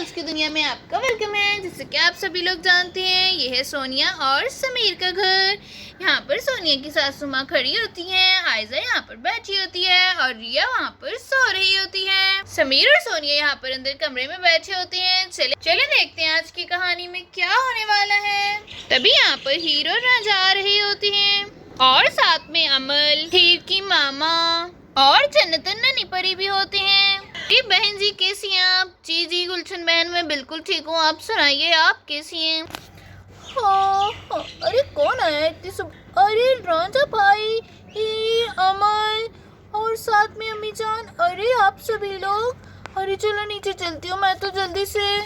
Dolls की दुनिया में आपका वेलकम है। जैसे कि आप सभी लोग जानते हैं, ये है सोनिया और समीर का घर। यहाँ पर सोनिया की सासू माँ खड़ी होती हैं, आयजा यहाँ पर बैठी होती है और रिया वहाँ पर सो रही होती है। समीर और सोनिया यहाँ पर अंदर कमरे में बैठे होते हैं। चले देखते हैं आज की कहानी में क्या होने वाला है। तभी यहाँ पर हीरो राजा आ रही होती है और साथ में अमल, हीर की मामा और जन्नतन ननी परी भी होते हैं। बहन जी कैसी हैं आप? जी गुलशन बहन मैं बिल्कुल ठीक हूँ, आप सुनाइए आप कैसी हैं? हाँ, अरे कौन आया इतनी सब? अरे राजा भाई, हीर, अमल और साथ में अम्मी जान। अरे आप सभी लोग, अरे चलो नीचे चलती हूँ मैं तो जल्दी से।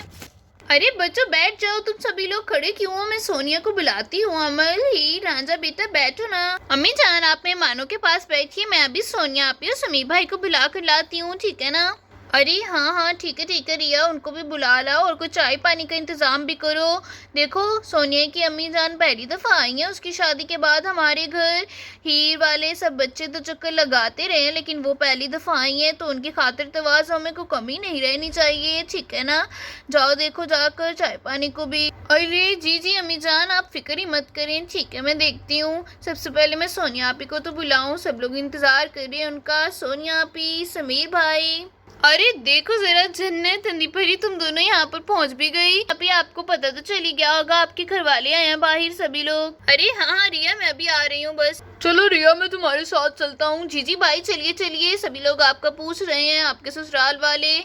अरे बच्चों बैठ जाओ, तुम सभी लोग खड़े क्यों हो? मैं सोनिया को बुलाती हूँ। अमल, ही राजा बेटा बैठो ना। अम्मी जान आप मेहमानों के पास बैठिए, मैं अभी सोनिया आप समीर भाई को बुला कर लाती हूँ, ठीक है ना? अरे हाँ ठीक है रिया, उनको भी बुला लाओ और कुछ चाय पानी का इंतजाम भी करो। देखो सोनिया की अम्मी जान पहली दफ़ा आई हैं उसकी शादी के बाद हमारे घर। हीर वाले सब बच्चे तो चक्कर लगाते रहे लेकिन वो पहली दफ़ा आई हैं, तो उनकी खातिर तवाज़ुन में कोई कमी नहीं रहनी चाहिए, ठीक है ना? जाओ देखो जाकर चाय पानी को भी। अरे जी अम्मी जान आप फिक्र ही मत करें, ठीक है मैं देखती हूँ। सबसे पहले मैं सोनिया आपी को तो बुलाऊँ, सब लोग इंतज़ार कर रहे हैं उनका। सोनिया आपी, समीर भाई। अरे देखो जरा जन्नत ननी परी, तुम दोनों यहाँ पर पहुँच भी गई। अभी आपको पता तो चली गया होगा, आपके घर वाले आए हैं बाहर सभी लोग। अरे हाँ रिया मैं अभी आ रही हूँ बस। चलो रिया मैं तुम्हारे साथ चलता हूँ। जी भाई चलिए, सभी लोग आपका पूछ रहे हैं, आपके ससुराल वाले।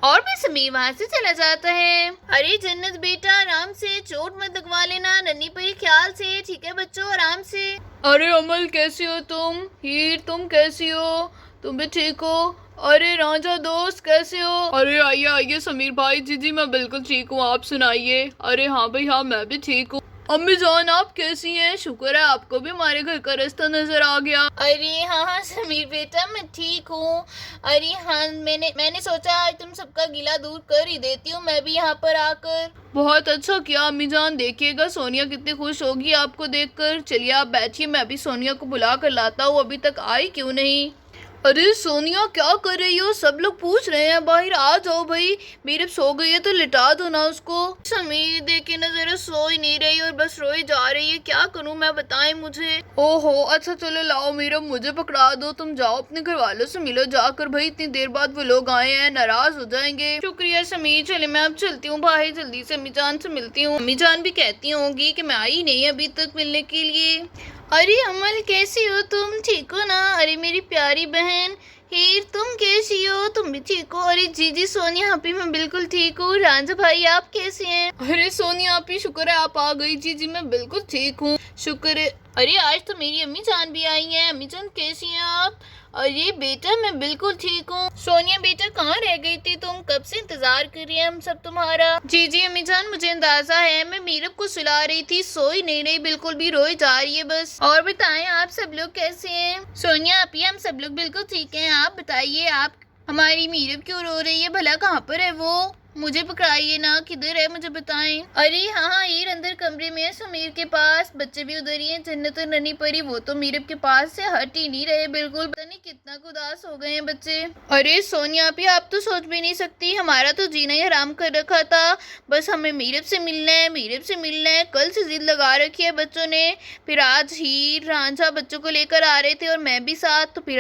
और भी समीर वहाँ से चला जाता है। अरे जन्नत बेटा आराम से, चोट मत लगवा लेना। नन्ही परी ख्याल से, ठीक है बच्चों आराम से। अरे अमल कैसी हो तुम? हीर तुम कैसी हो? तुम भी ठीक हो? अरे राजा दोस्त कैसे हो? अरे आइए समीर भाई। जी मैं बिल्कुल ठीक हूँ, आप सुनाइए। अरे हाँ भाई हाँ मैं भी ठीक हूँ। अम्मी जान आप कैसी हैं? शुक्र है आपको भी हमारे घर का रास्ता नजर आ गया। अरे हाँ समीर बेटा मैं ठीक हूँ। अरे हाँ मैंने सोचा आज तुम सबका गिला दूर कर ही देती हूँ मैं भी यहाँ पर आकर। बहुत अच्छा किया अम्मी जान, देखिएगा सोनिया कितनी खुश होगी आपको देखकर। चलिए आप बैठिए, मैं अभी सोनिया को बुला कर लाता हूँ, अभी तक आई क्यों नहीं? अरे सोनिया क्या कर रही हो? सब लोग पूछ रहे हैं बाहर, आ जाओ भाई। मेरे सो गई है तो लिटा दो ना उसको। समीर देखे ना जरा, सो ही नहीं रही और बस रोई जा रही है, क्या करूं मैं बताएं मुझे। ओहो अच्छा चलो लाओ मीरा, मुझे पकड़ा दो। तुम जाओ अपने घर वालों से मिलो जाकर भाई, इतनी देर बाद वो लोग आए हैं, नाराज हो जाएंगे। शुक्रिया समीर, चले मैं अब चलती हूँ बाहर, जल्दी से अम्मी जान से मिलती हूँ। अम्मी जान भी कहती होंगी कि मैं आई नहीं अभी तक मिलने के लिए। अरे अमल कैसी हो तुम? ठीक हो ना? अरे मेरी प्यारी बहन हीर तुम कैसी हो? तुम भी ठीक हो? अरे जी सोनिया आपी मैं बिल्कुल ठीक हूँ। राजा भाई आप कैसे हैं? अरे सोनिया आपी शुक्र है आप आ गई। जी मैं बिल्कुल ठीक हूँ, शुक्र है। अरे आज तो मेरी अम्मी जान भी आई हैं। अम्मी जान कैसी हैं आप? अरे बेटा मैं बिल्कुल ठीक हूँ। सोनिया बेटा कहाँ रह गई थी तुम? कब से इंतजार कर रही हैं हम सब तुम्हारा। जी अम्मी जान मुझे अंदाजा है, मैं मीरब को सुला रही थी, सोई नहीं रही बिल्कुल भी, रोई जा रही है बस। और बताएं आप सब लोग कैसे हैं? सोनिया आपी हम सब लोग बिल्कुल ठीक हैं, आप बताइए आप हमारी मीरब क्यों रो रही है? भला कहाँ पर है वो? मुझे पकड़ाइए ना, किधर है मुझे बताएं। अरे हाँ हीर अंदर कमरे में है समीर के पास, बच्चे भी उधर ही हैं। जन्नत और ननी परी वो तो मीरब के पास से हट ही नहीं रहे बिल्कुल, पता नहीं कितना उदास हो गए हैं बच्चे। अरे सोनिया भी आप तो सोच भी नहीं सकती, हमारा तो जीना ही हराम कर रखा था। बस हमें मीरब से मिलना है, कल से जिद लगा रखी है बच्चों ने। फिर आज हीर रांझा बच्चों को लेकर आ रहे थे और मैं भी साथ, तो फिर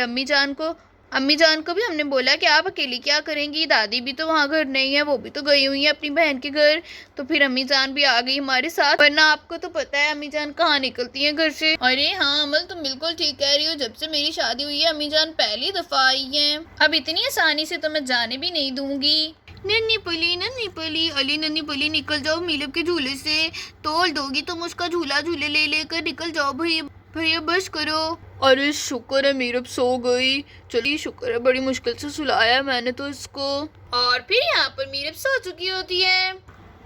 अम्मी जान को भी हमने बोला कि आप अकेली क्या करेंगी, दादी भी तो वहाँ घर नहीं है, वो भी तो गई हुई है अपनी बहन के घर। तो फिर अम्मी जान भी आ गई हमारे साथ, वरना आपको तो पता है अम्मी जान कहाँ निकलती हैं घर से। अरे हाँ अमल तुम बिल्कुल ठीक कह रही हो, जब से मेरी शादी हुई है अम्मी जान पहली दफा आई है, अब इतनी आसानी से तो मैं जाने भी नहीं दूंगी। नन्ही पली अली नन्ही पली निकल जाओ मीरब के झूले से, तोड़ दोगी तुम उसका झूला, झूले ले लेकर निकल जाओ भैया बस करो। अरे शुक्र है मीरब सो गई, चलिए शुक्र है, बड़ी मुश्किल से सुलाया मैंने तो इसको। और फिर यहाँ पर मीरब सो चुकी होती है।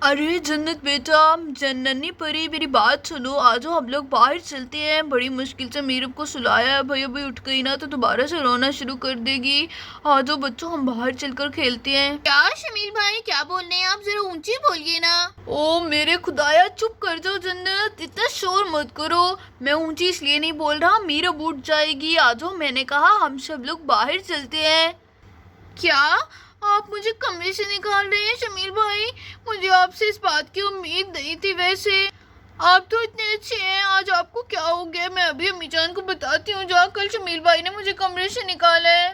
अरे जन्नत बेटा, नन्ही परी मेरी बात सुनो, आज हम लोग बाहर चलते हैं। बड़ी मुश्किल से मीरब को सुलाया है, भैया भाई उठ गई ना तो दोबारा से रोना शुरू कर देगी। आ जाओ बच्चों हम बाहर चलकर खेलते हैं। क्या शमील भाई क्या बोल रहे हैं आप? जरा ऊंची बोलिए ना। ओ मेरे खुदाया चुप कर जाओ जन्नत, इतना शोर मत करो। मैं ऊंची इसलिए नहीं बोल रहा, मीरब उठ जाएगी। आ जाओ मैंने कहा हम सब लोग बाहर चलते हैं। क्या आप मुझे कमरे से निकाल रहे हैं शमीर भाई? मुझे आपसे इस बात की उम्मीद नहीं थी। वैसे आप तो इतने अच्छे हैं, आज आपको क्या हो गया? मैं अभी अम्मी जान को बताती हूँ। जा, कल शमीर भाई ने मुझे कमरे से निकाला है।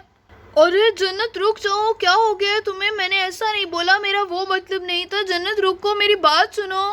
अरे जन्नत रुक जाओ, क्या हो गया है तुम्हें? मैंने ऐसा नहीं बोला, मेरा वो मतलब नहीं था। जन्नत रुको, मेरी बात सुनो।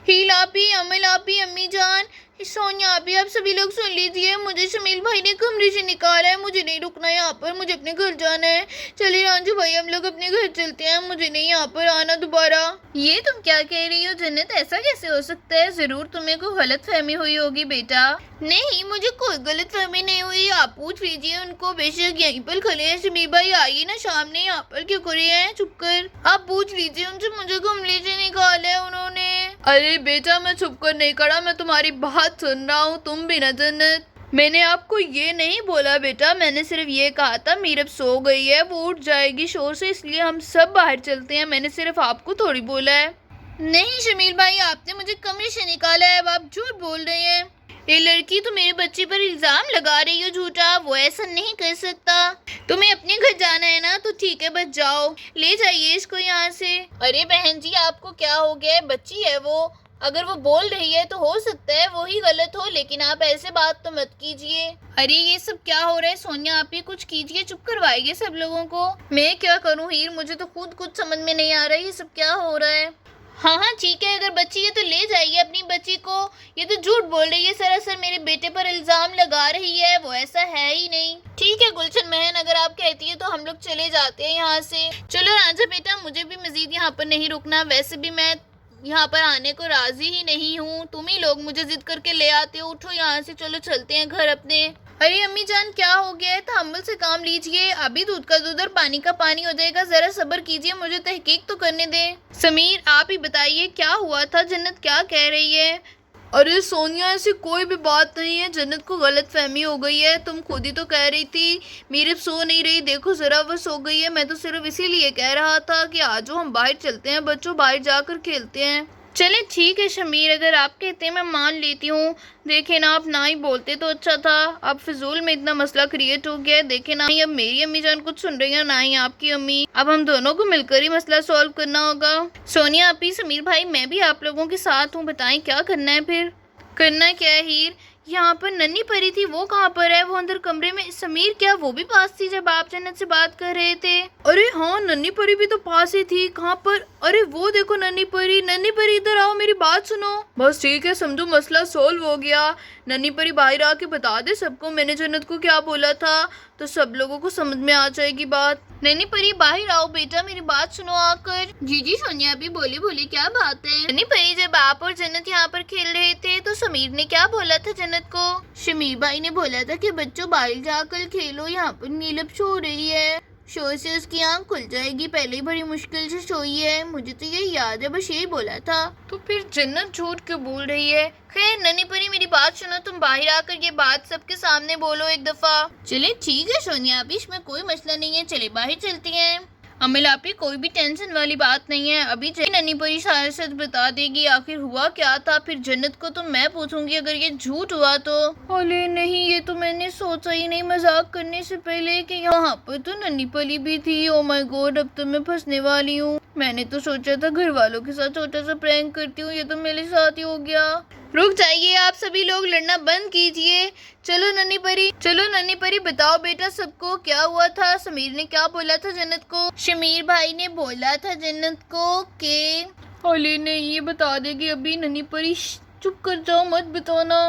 हील आपी, अमल आपी, अम्मी जान, सोनिया आपी, आप सभी लोग सुन लीजिए। मुझे शमील भाई ने कमरे से निकाला है, मुझे नहीं रुकना यहाँ पर, मुझे अपने घर जाना है। चलिए रांझू भाई, हम लोग अपने घर चलते हैं, मुझे नहीं यहाँ पर आना दोबारा। ये तुम क्या कह रही हो जन्नत? ऐसा कैसे हो सकता है? जरूर तुम्हें कोई गलत फहमी हुई होगी बेटा। नहीं, मुझे कोई गलत फहमी नहीं हुई। आप पूछ लीजिए उनको, बेशक यहीं पर खड़े हैं। शमीर भाई आइए ना सामने, यहाँ पर क्यों खड़े हैं? चुप कर, आप पूछ लीजिए उनसे, मुझे कमरे से निकाला है उन्होंने। अरे बेटा, मैं छुप कर नहीं खड़ा, मैं तुम्हारी बात सुन रहा हूँ। तुम भी ना जन्नत, मैंने आपको ये नहीं बोला बेटा, मैंने सिर्फ ये कहा था मीरब सो गई है, वो उठ जाएगी शोर से, इसलिए हम सब बाहर चलते हैं। मैंने सिर्फ आपको थोड़ी बोला है। नहीं शमीर भाई, आपने मुझे कमरे से निकाला है, अब आप झूठ बोल रहे हैं। ये लड़की तो मेरे बच्चे पर इल्जाम लगा रही हो झूठा, वो ऐसा नहीं कर सकता। तुम्हें अपने घर जाना है ना, तो ठीक है, बस जाओ, ले जाइए इसको यहाँ से। अरे बहन जी, आपको क्या हो गया है? बच्ची है वो, अगर वो बोल रही है तो हो सकता है वो ही गलत हो, लेकिन आप ऐसे बात तो मत कीजिए। अरे ये सब क्या हो रहा है? सोनिया आप ही कुछ कीजिए, चुप करवाइए सब लोगों को। मैं क्या करूँ हीर, मुझे तो खुद कुछ समझ में नहीं आ रहा है ये सब क्या हो रहा है। हाँ हाँ ठीक है, अगर बच्ची है तो ले जाइए अपनी बच्ची को। ये तो झूठ बोल रही है, सरासर मेरे बेटे पर इल्जाम लगा रही है, वो ऐसा है ही नहीं। ठीक है गुलशन बहन, अगर आप कहती है तो हम लोग चले जाते हैं यहाँ से। चलो राजा बेटा, मुझे भी मजीद यहाँ पर नहीं रुकना, वैसे भी मैं यहाँ पर आने को राजी ही नहीं हूँ। तुम ही लोग मुझे जिद करके ले आते हो। उठो यहाँ से, चलो चलते हैं घर अपने। अरे अम्मी जान, क्या हो गया है? तहम्मुल से काम लीजिए, अभी दूध का दूध और पानी का पानी हो जाएगा, जरा सब्र कीजिए, मुझे तहकीक तो करने दें। समीर आप ही बताइए क्या हुआ था? जन्नत क्या कह रही है? अरे सोनिया, ऐसी कोई भी बात नहीं है, जन्नत को गलत फहमी हो गई है। तुम खुद ही तो कह रही थी मीरब सो नहीं रही, देखो जरा वो सो गई है। मैं तो सिर्फ इसीलिए कह रहा था कि आज हम बाहर चलते हैं, बच्चों बाहर जाकर खेलते हैं। चले ठीक है शमीर, अगर आप कहते हैं मैं मान लेती हूँ। देखे ना, आप ना ही बोलते तो अच्छा था, अब फिजूल में इतना मसला क्रिएट हो गया है। देखे ना, अब मेरी अम्मी जान कुछ सुन रही है, ना ही आपकी अम्मी। अब हम दोनों को मिलकर ही मसला सॉल्व करना होगा। सोनिया आपी, समीर भाई, मैं भी आप लोगों के साथ हूँ, बताएं क्या करना है फिर? करना क्या है हीर? यहाँ पर नन्ही परी थी, वो कहाँ पर है? वो अंदर कमरे में। समीर क्या वो भी पास थी जब आप जन्नत से बात कर रहे थे? अरे हाँ, नन्ही परी भी तो पास ही थी। कहाँ पर? अरे वो देखो नन्ही परी। नन्ही परी इधर आओ, मेरी बात सुनो। बस ठीक है, समझो मसला सोल्व हो गया। नन्ही परी बाहर आके बता दे सबको मैंने जन्नत को क्या बोला था, तो सब लोगों को समझ में आ जाएगी बात। नन्ही परी बाहर आओ बेटा, मेरी बात सुनो आकर। जी जी सोनिया भी बोली बोली, क्या बात है? नन्ही परी, जब आप और जन्नत यहाँ पर खेल रहे थे तो समीर ने क्या बोला था जन्नत को? शमीर भाई ने बोला था कि बच्चों बाहर जाकर खेलो, यहाँ पर नीलब सो रही है, शोर से उसकी आंख खुल जाएगी, पहले ही बड़ी मुश्किल से सोई है। मुझे तो ये याद है, बस यही बोला था। तो फिर जन्नत झूठ क्यों बोल रही है? खैर नन्ही परी, मेरी बात सुनो, तुम बाहर आकर ये बात सबके सामने बोलो एक दफा। चले ठीक है सोनिया, अभी इसमें कोई मसला नहीं है, चले बाहर चलती हैं। अमिल आपी, कोई भी टेंशन वाली बात नहीं है, अभी नन्ही परी सारा सच बता देगी आखिर हुआ क्या था। फिर जन्नत को तो मैं पूछूंगी अगर ये झूठ हुआ तो। अरे नहीं, ये तो मैंने सोचा ही नहीं मजाक करने से पहले कि यहाँ पर तो नन्ही परी भी थी। ओ माय गॉड, अब तो मैं फंसने वाली हूँ। मैंने तो सोचा था घर वालों के साथ छोटा सा प्रैंक करती हूँ, ये तो मेरे साथ ही हो गया। रुक जाइए, आप सभी लोग लड़ना बंद कीजिए। चलो नन्ही परी, बताओ बेटा सबको क्या हुआ था? समीर ने क्या बोला था जन्नत को? शमीर भाई ने बोला था जन्नत को कि अली ने ये बता देगी अभी। नन्ही परी चुप कर जाओ, मत बताना।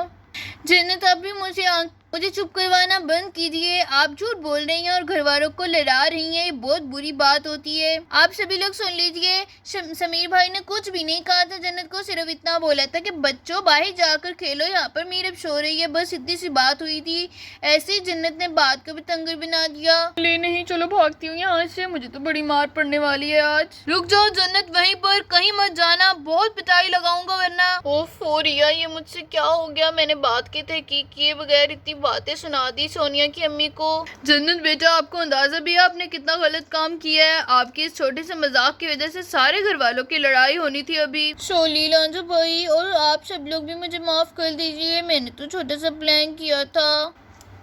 जन्नत अभी मुझे चुप करवाना बंद कीजिए। आप झूठ बोल रही हैं और घर वालों को लड़ा रही हैं, ये बहुत बुरी बात होती है। आप सभी लोग सुन लीजिए, समीर भाई ने कुछ भी नहीं कहा था जन्नत को, सिर्फ इतना बोला था कि बच्चों बाहर जाकर खेलो, यहाँ पर मीरब सो रही है, बस इतनी सी बात हुई थी। ऐसे ही जन्नत ने बात को भी तंगर बना दिया। ले नहीं, चलो भागती हूँ यहाँ से, मुझे तो बड़ी मार पड़ने वाली है आज। रुक जाओ जन्नत, वहीं पर कहीं मत जाना, बहुत पिटाई लगाऊंगा वरना। ओफो रिया, ये मुझसे क्या हो गया? मैंने बात की तहकीक किए बगैर इतनी बातें सुना दी सोनिया की अम्मी को। जन्नत बेटा, आपको अंदाजा भी है आपने कितना गलत काम किया है? आपके इस छोटे से मजाक की वजह से सारे घर वालों की लड़ाई होनी थी अभी। सोली लांजो भाई और आप सब लोग भी मुझे माफ कर दीजिए, मैंने तो छोटा सा प्लान किया था।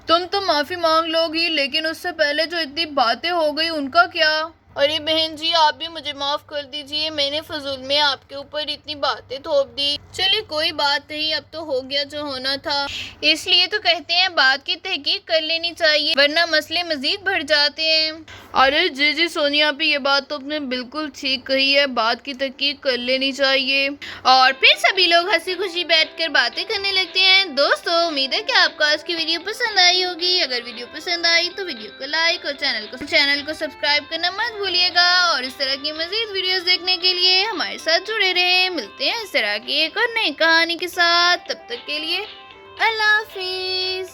तुम तो माफी मांग लोगी, लेकिन उससे पहले जो इतनी बातें हो गई उनका क्या? अरे बहन जी, आप भी मुझे माफ कर दीजिए, मैंने फजूल में आपके ऊपर इतनी बातें थोप दी। चलिए कोई बात नहीं, अब तो हो गया जो होना था। इसलिए तो कहते हैं बात की तहकीक कर लेनी चाहिए, वरना मसले मजीद बढ़ जाते हैं। अरे जी जी सोनिया भी, ये बात तो आपने बिल्कुल ठीक कही है, बात की तहकीक कर लेनी चाहिए। और फिर सभी लोग हंसी खुशी बैठकर बातें करने लगते हैं। दोस्तों, उम्मीद है कि आपको आज की वीडियो पसंद आई होगी। अगर वीडियो पसंद आई तो वीडियो को लाइक और चैनल को सब्सक्राइब करना मत भूलिएगा। और इस तरह की मजीद वीडियोस देखने के लिए हमारे साथ जुड़े रहें। मिलते हैं इस तरह की एक और नई कहानी के साथ, तब तक के लिए अल्लाह हाफिज।